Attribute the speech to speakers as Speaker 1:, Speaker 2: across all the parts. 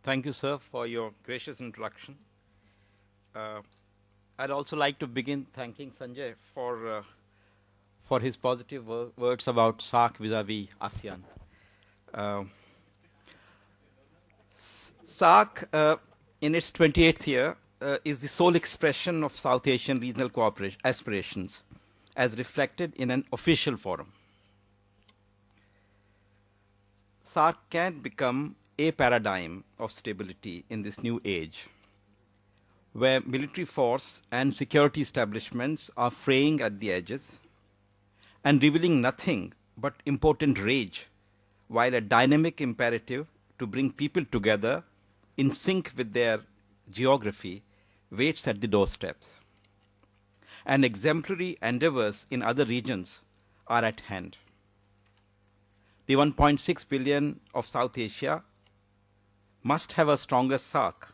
Speaker 1: Thank you, sir, for your gracious introduction. I'd also like to begin thanking Sanjay for his positive words about SAARC vis-a-vis ASEAN. SAARC, in its 28th year, is the sole expression of South Asian regional cooperation aspirations, as reflected in an official forum. SAARC can become a paradigm of stability in this new age, where military force and security establishments are fraying at the edges and revealing nothing but impotent rage, while a dynamic imperative to bring people together in sync with their geography waits at the doorsteps. And exemplary endeavors in other regions are at hand. The 1.6 billion of South Asia must have a stronger SAARC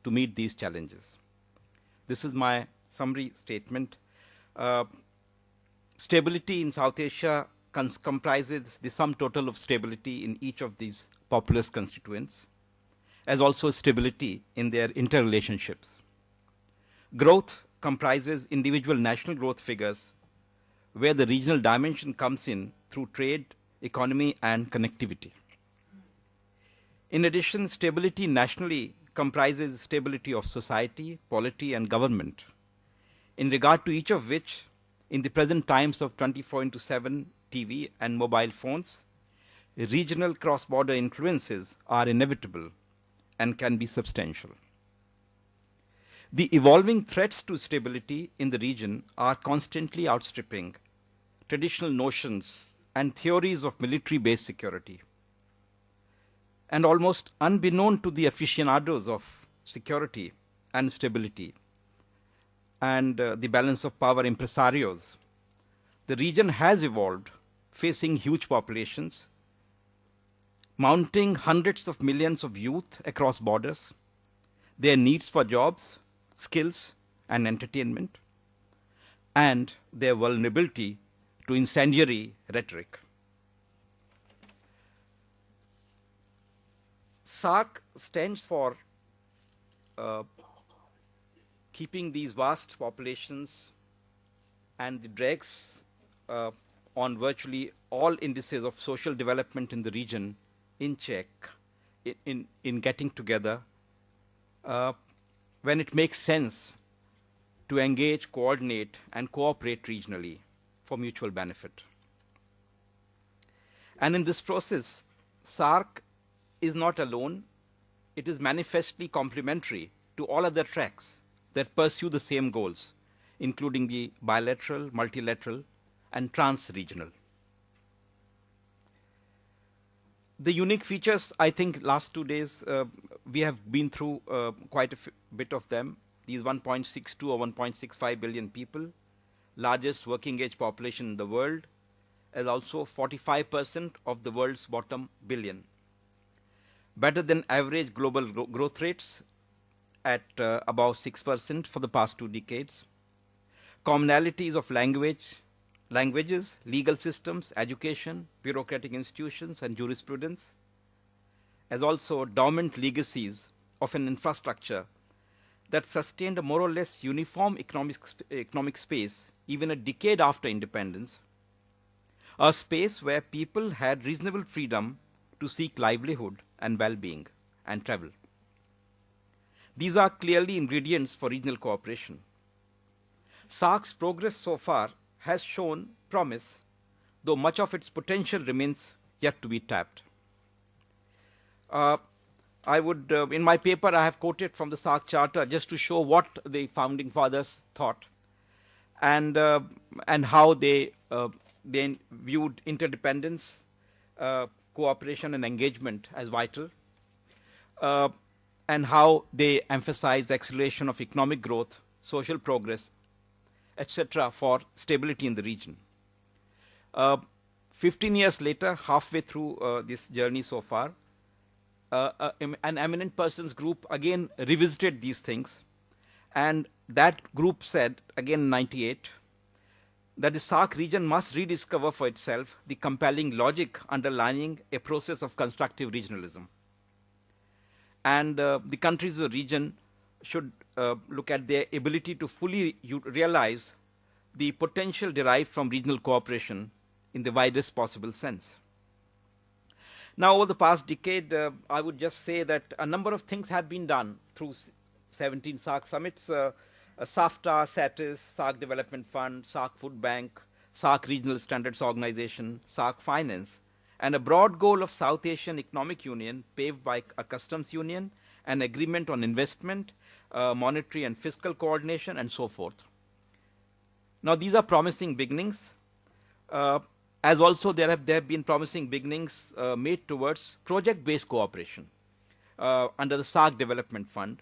Speaker 1: to meet these challenges. This is my summary statement. Stability in South Asia comprises the sum total of stability in each of these populous constituents, as also stability in their interrelationships. Growth comprises individual national growth figures, where the regional dimension comes in through trade, economy, and connectivity. In addition, stability nationally comprises stability of society, polity, and government, in regard to each of which, in the present times of 24/7 TV and mobile phones, regional cross-border influences are inevitable and can be substantial. The evolving threats to stability in the region are constantly outstripping traditional notions and theories of military-based security. And almost unbeknown to the aficionados of security and stability and the balance of power impresarios, the region has evolved, facing huge populations, mounting hundreds of millions of youth across borders, their needs for jobs, skills, and entertainment, and their vulnerability to incendiary rhetoric. SAARC stands for keeping these vast populations and the drags on virtually all indices of social development in the region in check, in getting together when it makes sense to engage, coordinate, and cooperate regionally for mutual benefit. And in this process, SAARC is not alone. It is manifestly complementary to all other tracks that pursue the same goals, including the bilateral, multilateral, and trans-regional. The unique features, I think, last 2 days, we have been through quite a bit of them. These 1.62 or 1.65 billion people, largest working age population in the world, as also 45% of the world's bottom billion. Better than average global growth rates at about 6% for the past 2 decades. Commonalities of languages, legal systems, education, bureaucratic institutions, and jurisprudence, as also dormant legacies of an infrastructure that sustained a more or less uniform economic space even a decade after independence, a space where people had reasonable freedom to seek livelihood and well-being and travel. These are clearly ingredients for regional cooperation. SAARC's progress so far has shown promise, though much of its potential remains yet to be tapped. I would, in my paper, I have quoted from the SAARC Charter just to show what the founding fathers thought and how they viewed interdependence, cooperation, and engagement as vital, and how they emphasized acceleration of economic growth, social progress, etc., for stability in the region. 15 years later, halfway through this journey so far, an eminent persons group again revisited these things, and that group said, again in 98, that the SAARC region must rediscover for itself the compelling logic underlying a process of constructive regionalism. and the countries of the region should look at their ability to fully realize the potential derived from regional cooperation in the widest possible sense. Now, over the past decade, I would just say that a number of things have been done through 17 SAARC summits, SAFTA, SATIS, SAARC Development Fund, SAARC Food Bank, SAARC Regional Standards Organization, SAARC Finance, and a broad goal of South Asian Economic Union paved by a customs union, an agreement on investment, monetary and fiscal coordination, and so forth. Now, these are promising beginnings, as also there have been promising beginnings made towards project-based cooperation under the SAARC Development Fund,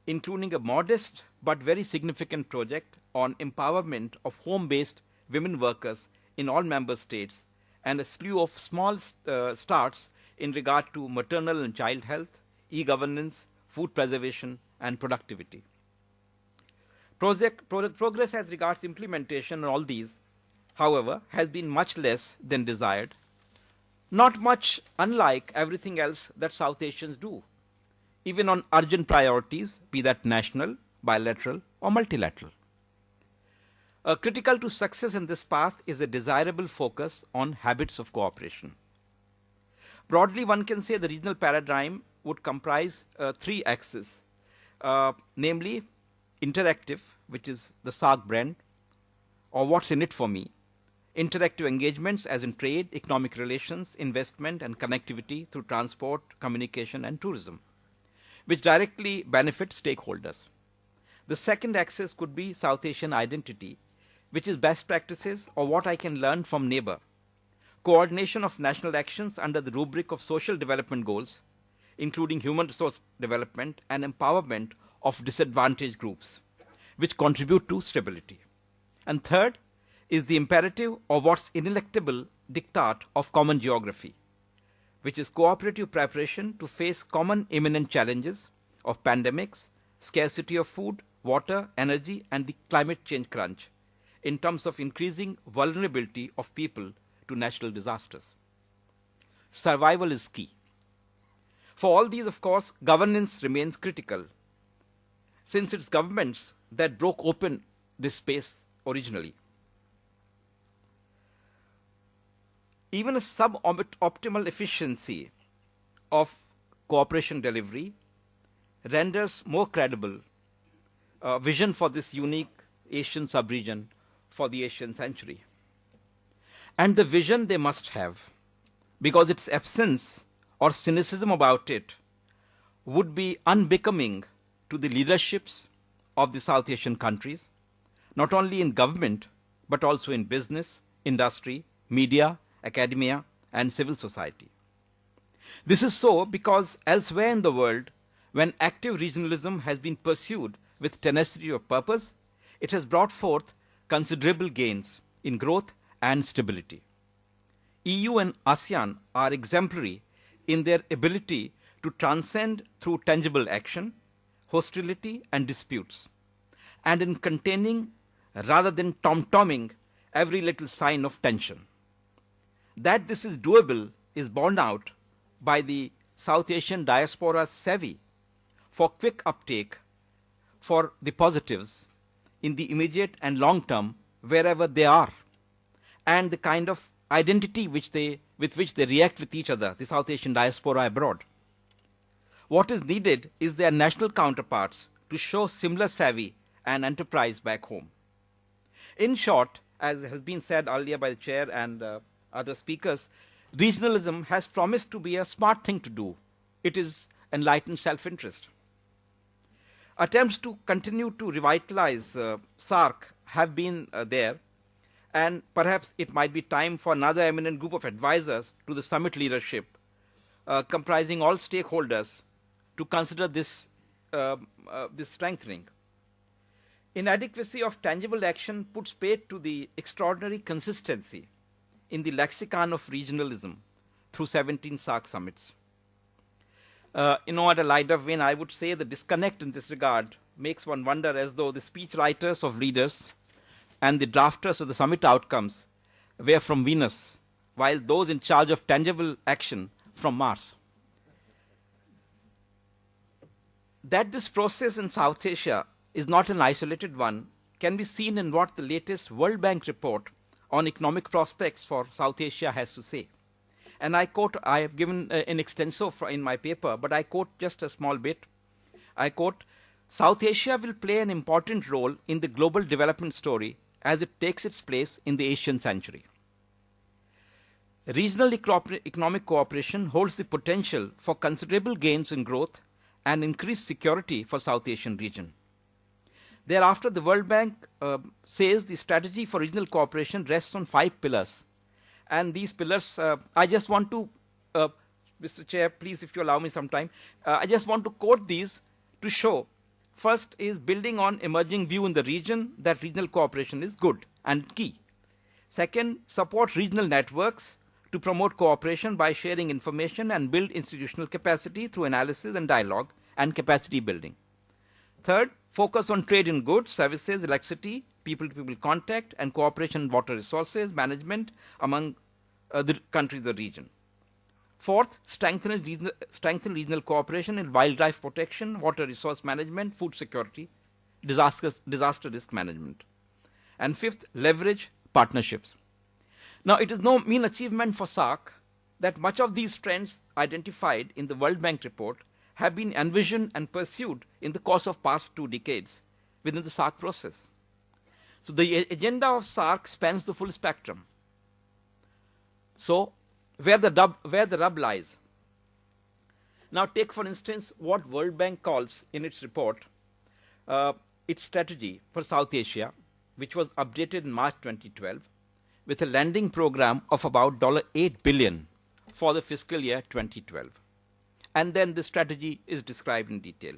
Speaker 1: including a modest but very significant project on empowerment of home-based women workers in all member states, and a slew of small starts in regard to maternal and child health, e-governance, food preservation, and productivity. Progress as regards implementation on all these, however, has been much less than desired, not much unlike everything else that South Asians do, even on urgent priorities, be that national, bilateral, or multilateral. Critical to success in this path is a desirable focus on habits of cooperation. Broadly, one can say the regional paradigm would comprise three axes, namely interactive, which is the SAARC brand, or what's in it for me, interactive engagements as in trade, economic relations, investment, and connectivity through transport, communication, and tourism, which directly benefit stakeholders. The second axis could be South Asian identity, which is best practices or what I can learn from neighbor, coordination of national actions under the rubric of social development goals, including human resource development and empowerment of disadvantaged groups, which contribute to stability. And third is the imperative or what's ineluctable diktat of common geography, which is cooperative preparation to face common imminent challenges of pandemics, scarcity of food, water, energy, and the climate change crunch, in terms of increasing vulnerability of people to natural disasters. Survival is key. For all these, of course, governance remains critical, since it's governments that broke open this space originally. Even a suboptimal efficiency of cooperation delivery renders more credible vision for this unique Asian sub-region for the Asian century. And the vision they must have, because its absence or cynicism about it would be unbecoming to the leaderships of the South Asian countries, not only in government, but also in business, industry, media, academia, and civil society. This is so because elsewhere in the world, when active regionalism has been pursued with tenacity of purpose, it has brought forth considerable gains in growth and stability. EU and ASEAN are exemplary in their ability to transcend through tangible action, hostility, and disputes, and in containing rather than tom-tomming every little sign of tension. That this is doable is borne out by the South Asian diaspora's savvy for quick uptake for the positives in the immediate and long term wherever they are, and the kind of identity with which they react with each other, the South Asian diaspora abroad. What is needed is their national counterparts to show similar savvy and enterprise back home. In short, as has been said earlier by the chair and other speakers, regionalism has promised to be a smart thing to do. It is enlightened self-interest. Attempts to continue to revitalize SAARC have been there, and perhaps it might be time for another eminent group of advisors to the summit leadership, comprising all stakeholders, to consider this strengthening. Inadequacy of tangible action puts paid to the extraordinary consistency in the lexicon of regionalism through 17 SAARC summits. At a lighter vein, I would say the disconnect in this regard makes one wonder as though the speechwriters of leaders and the drafters of the summit outcomes were from Venus, while those in charge of tangible action from Mars. That this process in South Asia is not an isolated one can be seen in what the latest World Bank report on economic prospects for South Asia has to say. And I quote, I have given in extenso in my paper, but I quote just a small bit. I quote, South Asia will play an important role in the global development story as it takes its place in the Asian century. Regional economic cooperation holds the potential for considerable gains in growth and increased security for South Asian region. Thereafter, the World Bank says the strategy for regional cooperation rests on 5 pillars. And these pillars, I just want to, Mr. Chair, please, if you allow me some time, I just want to quote these to show. First is building on emerging view in the region that regional cooperation is good and key. Second, support regional networks to promote cooperation by sharing information and build institutional capacity through analysis and dialogue and capacity building. Third, focus on trade in goods, services, electricity, people-to-people contact, and cooperation in water resources management among the countries of the region. Fourth, strengthen regional cooperation in wildlife protection, water resource management, food security, disaster risk management. And fifth, leverage partnerships. Now, it is no mean achievement for SAARC that much of these trends identified in the World Bank report have been envisioned and pursued in the course of past 2 decades within the SAARC process. So the agenda of SAARC spans the full spectrum. So where the rub lies. Now take for instance what World Bank calls in its report its strategy for South Asia, which was updated in March 2012 with a lending program of about $8 billion for the fiscal year 2012. And then the strategy is described in detail.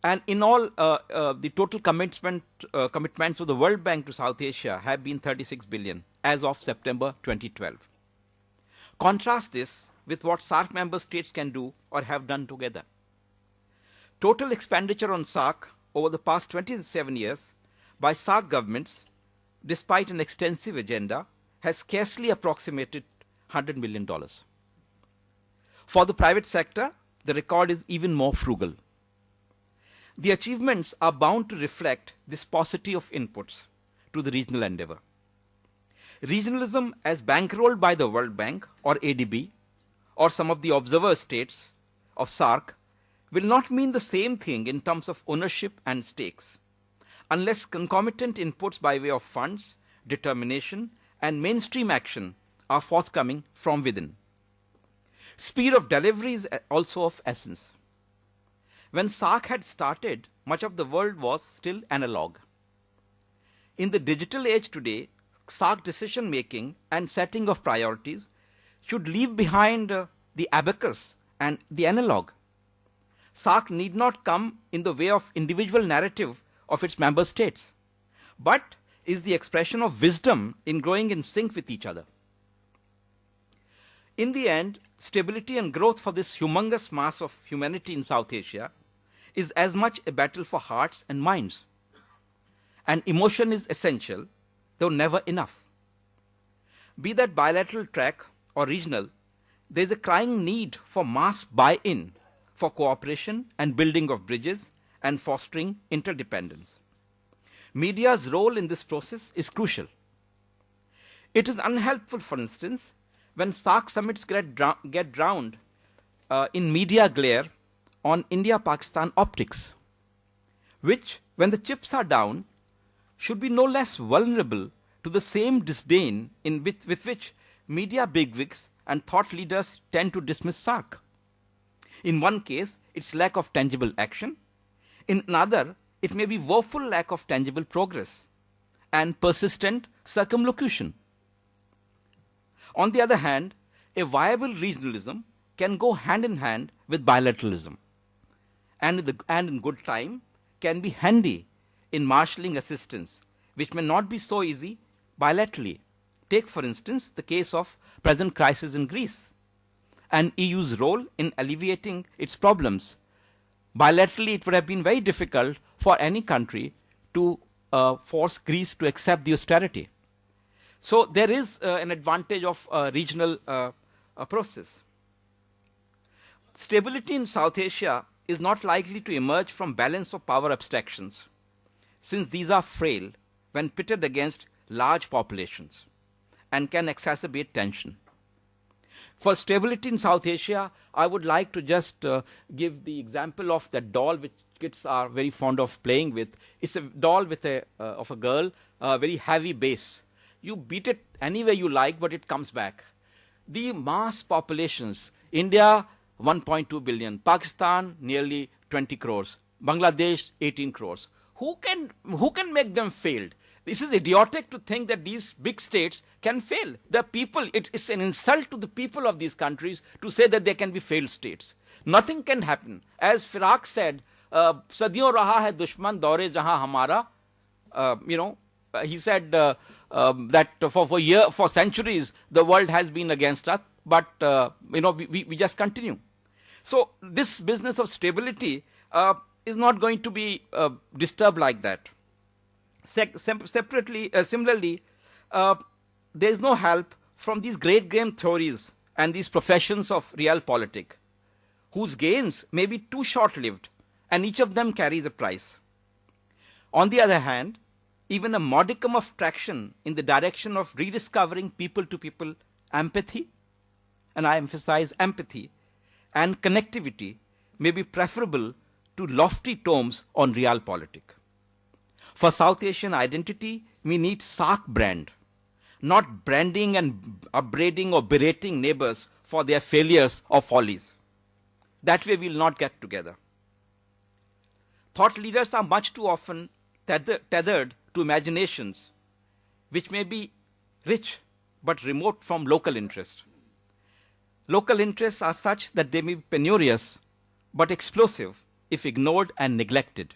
Speaker 1: And in all, the total commitments of the World Bank to South Asia have been $36 billion as of September 2012. Contrast this with what SAARC member states can do or have done together. Total expenditure on SAARC over the past 27 years by SAARC governments, despite an extensive agenda, has scarcely approximated $100 million. For the private sector, the record is even more frugal. The achievements are bound to reflect this paucity of inputs to the regional endeavour. Regionalism as bankrolled by the World Bank or ADB or some of the observer states of SAARC will not mean the same thing in terms of ownership and stakes unless concomitant inputs by way of funds, determination, and mainstream action are forthcoming from within. Speed of delivery is also of essence. When SAARC had started, much of the world was still analog. In the digital age today, SAARC decision making and setting of priorities should leave behind the abacus and the analog. SAARC need not come in the way of individual narrative of its member states, but is the expression of wisdom in growing in sync with each other. In the end, stability and growth for this humongous mass of humanity in South Asia is as much a battle for hearts and minds. And emotion is essential, though never enough. Be that bilateral track or regional, there is a crying need for mass buy-in for cooperation and building of bridges and fostering interdependence. Media's role in this process is crucial. It is unhelpful, for instance, when SAARC summits get drowned in media glare on India-Pakistan optics, which, when the chips are down, should be no less vulnerable to the same disdain with which media bigwigs and thought leaders tend to dismiss SAARC. In one case, it's lack of tangible action. In another, it may be woeful lack of tangible progress and persistent circumlocution. On the other hand, a viable regionalism can go hand in hand with bilateralism, and in good time can be handy in marshalling assistance, which may not be so easy bilaterally. Take, for instance, the case of present crisis in Greece and EU's role in alleviating its problems. Bilaterally, it would have been very difficult for any country to force Greece to accept the austerity. So there is an advantage of regional process. Stability in South Asia is not likely to emerge from balance of power abstractions, since these are frail when pitted against large populations and can exacerbate tension. For stability in South Asia, I would like to just give the example of that doll which kids are very fond of playing with. It's a doll with of a girl, a very heavy base. You beat it any way you like, but it comes back. The mass populations, India 1.2 billion, Pakistan nearly 20 crores, Bangladesh 18 crores. Who can make them failed? This is idiotic to think that these big states can fail. The people, it's an insult to the people of these countries to say that they can be failed states. Nothing can happen. As Firak said, Sadiyon raha hai dushman daure jahan hamara. He said that for centuries the world has been against us, but we just continue. So this business of stability is not going to be disturbed like that. Similarly, there is no help from these great game theories and these professions of realpolitik, whose gains may be too short-lived, and each of them carries a price. On the other hand, even a modicum of traction in the direction of rediscovering people-to-people empathy, and I emphasize empathy, and connectivity may be preferable to lofty tomes on realpolitik. For South Asian identity, we need SAARC brand, not branding and upbraiding or berating neighbors for their failures or follies. That way we will not get together. Thought leaders are much too often tethered to imaginations which may be rich but remote from local interest. Local interests are such that they may be penurious but explosive if ignored and neglected.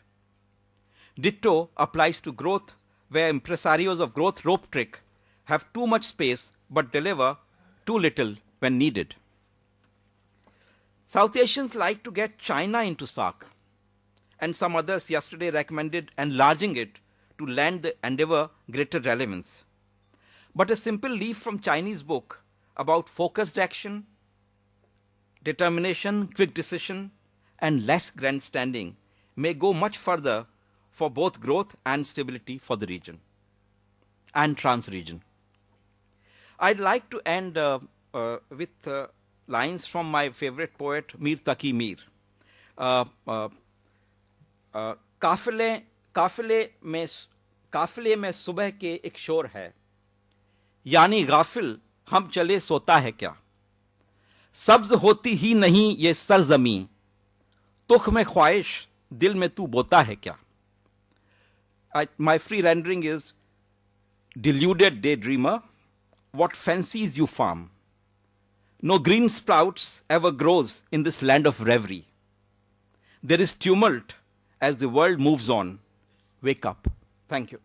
Speaker 1: Ditto applies to growth, where impresarios of growth rope trick have too much space but deliver too little when needed. South Asians like to get China into SAARC, and some others yesterday recommended enlarging it to lend the endeavour greater relevance. But a simple leaf from Chinese book about focused action, determination, quick decision, and less grandstanding may go much further for both growth and stability for the region and trans-region. I'd like to end with lines from my favorite poet, Mir Taqi Mir. काफिले में सुबह के एक शोर है, यानी गाफिल हम चले सोता है क्या, सब्ज होती ही नहीं ये सरजमी, तुख में ख्वाहिश दिल में तू बोता है क्या. My free rendering is, deluded daydreamer, what fancies you farm. No green sprouts ever grows in this land of reverie. There is tumult as the world moves on. Wake up. Thank you.